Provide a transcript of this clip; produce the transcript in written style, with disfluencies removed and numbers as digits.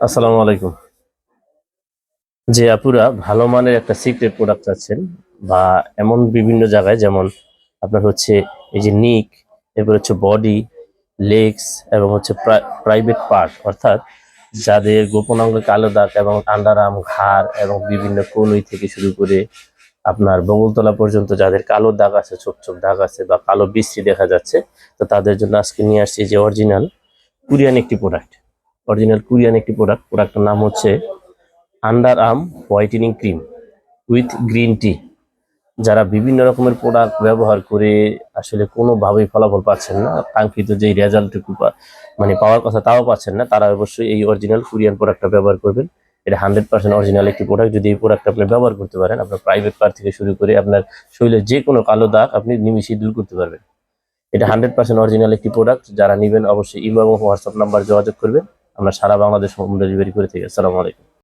আসসালামু আলাইকুম। যে আপুরা ভালো মানের একটা সিক্রেট প্রোডাক্ট চাচ্ছেন বা এমন বিভিন্ন জায়গায়, যেমন আপনার হচ্ছে এই যে নিক, এরপর হচ্ছে বডি, লেগস এবং হচ্ছে প্রাইভেট পার্ট, অর্থাৎ যাদের গোপনাঙ্গ কালো দাগ এবং আন্ডার আর্ম, ঘাড় এবং বিভিন্ন কনুই থেকে শুরু করে আপনার বগলতলা পর্যন্ত যাদের কালো দাগ আছে, ছোপ ছোপ দাগ আছে বা কালো বিশ্রী দেখা যাচ্ছে, তো তাদের জন্য আজকে নিয়ে আসছি যে অরিজিনাল কোরিয়ান একটি প্রোডাক্ট। প্রোডাক্টের নাম হচ্ছে under arm whitening cream with green tea. যারা বিভিন্ন রকমের প্রোডাক্ট ব্যবহার করে আসলে কোনোভাবেই ফলাফল পাচ্ছেন না, কাঙ্ক্ষিত যে রেজাল্টটুকু মানে পাওয়ার কথা তাও পাচ্ছেন না, তারা অবশ্যই এই অরিজিনাল কোরিয়ান প্রোডাক্টটা ব্যবহার করবেন। এটা 100% অরিজিনাল একটি প্রোডাক্ট। যদি এই প্রোডাক্ট আপনি ব্যবহার করতে পারেন, আপনার প্রাইভেট পার্ট থেকে শুরু করে আপনার শরীরের যে কোনো কালো দাগ আপনি নিমিশেই দূর করতে পারবেন। এটা 100% অরিজিনাল একটি প্রোডাক্ট। যারা নেবেন অবশ্যই ইমো এবং হোয়াটসঅ্যাপ নাম্বার যোগাযোগ করবেন। আমরা সারা বাংলাদেশ হোম ডেলিভারি করে থাকি। আসসালামু আলাইকুম।